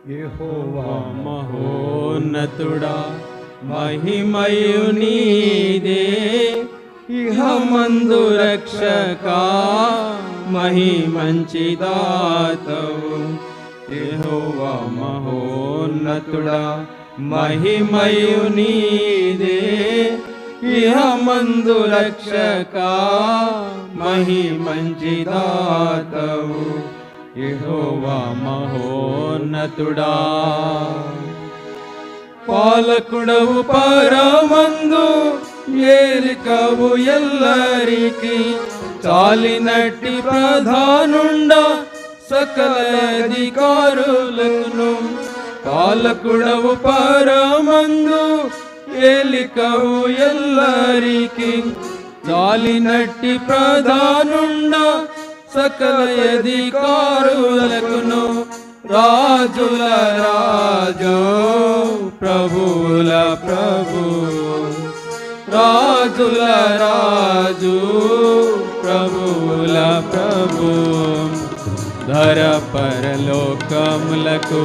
యెహోవా మహోన్నతుడా మహిమయు నీదే, ఇహమందు రక్షకా మహిమంచి దాతవు. యెహోవా మహోన్నతుడా మహిమయు నీదే, ఇహమందు రక్షకా మహిమంచి దాతవు. యెహోవా మహోన్నతుడా పాలకుడవు పరమందు ఏలికవు ఎల్లరికి, చాలినట్టి ప్రధానుండ సకల అధికారులను. పాలకుడవు పరమందు ఏలికవు ఎల్లరికి, చాలినట్టి ప్రధానుండ సకల అధికారులకును. రాజుల రాజు ప్రభువుల ప్రభు, రాజుల రాజు ప్రభువుల ప్రభు. ధర పరలోకములకు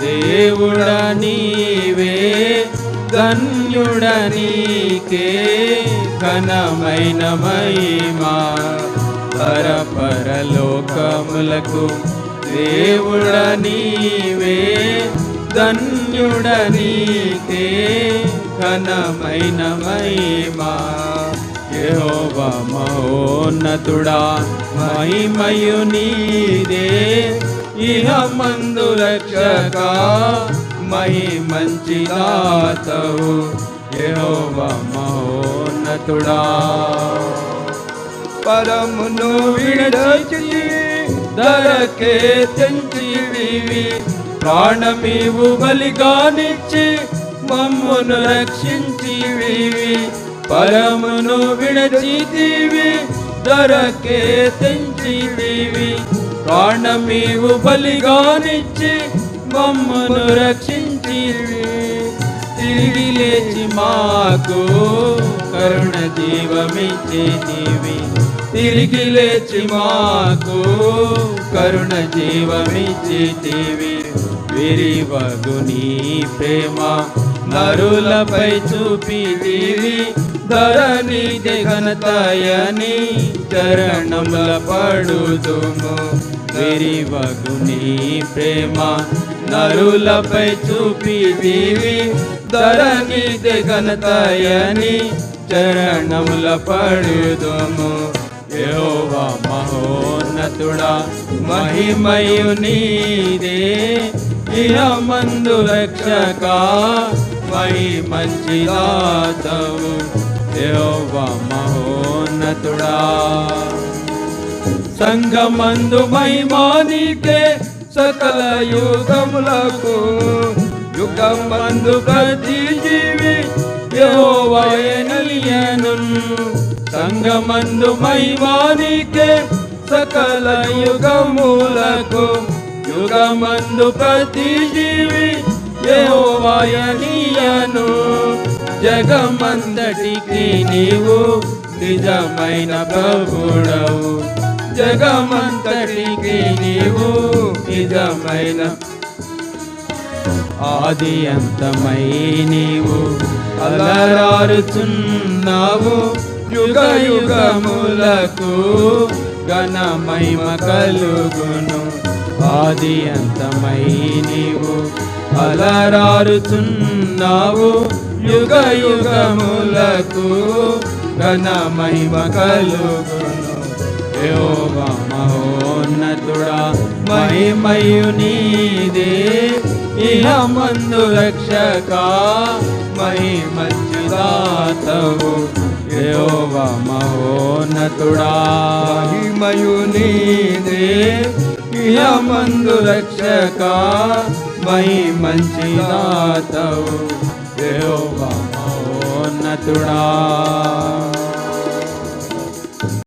దేవుడ నీవే, ధన్యుడ నీకే ఘనమైన మహిమా. ధర పరలోకములకు దేవుడ నీవే, ధన్యుడ నీకే ఘనమైన మహిమా. యెహోవా మహోన్నతుడా మహిమయు నీదే, ఇహమందు రక్షకా మహిమంచి దాతవు. యెహోవా మహోన్నతుడా పరమును విడచి ధరకే తెంచివి, ప్రాణమీవు బలిగానిచ్చి మమ్మును రక్షించివి. పరమును విడచితివి ధరకే తెంచివి, ప్రాణమీవు బలిగానిచ్చి మమ్మును రక్షించివి. తిరిగి లేచి మాకు కరుణ జీవమిచ్చితివి, తిరిగి లేచి మాకు కరుణ జీవమిచ్చితివి. విరివగు నీ ప్రేమ నరులపై చూపితివి, ధరణిదే ఘనతయని చరణముల పడుదుము. విరివగు నీ ప్రేమ నరులపై చూపితివి, ధరణిదే ఘనతయని చరణముల పడుదుము. యెహోవా మహోన్నతుడా మహిమయు నీదే, ఇహమందు రక్షకా మహిమంచి దాతవు. యెహోవా మహోన్నతుడా సంఘమందు మహిమా నీకే సకల యుగములకు. యుగమందు ప్రతి జీవి యెహోవాయే నిలియెను. సంఘమందు మహిమా నీకే సకల యుగములకు. యుగమందు ప్రతి జీవి యెహోవాయే నిలియెను. జగమంతటికి నీవు నిజమైన ప్రభుడవు, జగమంతటికి నీవు నిజమైన. ఆది అంతమై నీవు అలరారుచున్నావు, యుగ యుగములకు ఘన మహిమ కలుగును. ఆది అంతమై నీవు అలరారుచున్నావు, యుగ యుగములకు ఘన మహిమ కలుగును. యెహోవా మహోన్నతుడా మహిమయు నీదే, ఇహమందు రక్షకా మహిమంచి దాతవు. యెహోవా మహోన్నతుడా మహిమయు నీదే, ఇహమందు రక్షకా మహిమంచి దాతవు. యెహోవా మహోన్నతుడా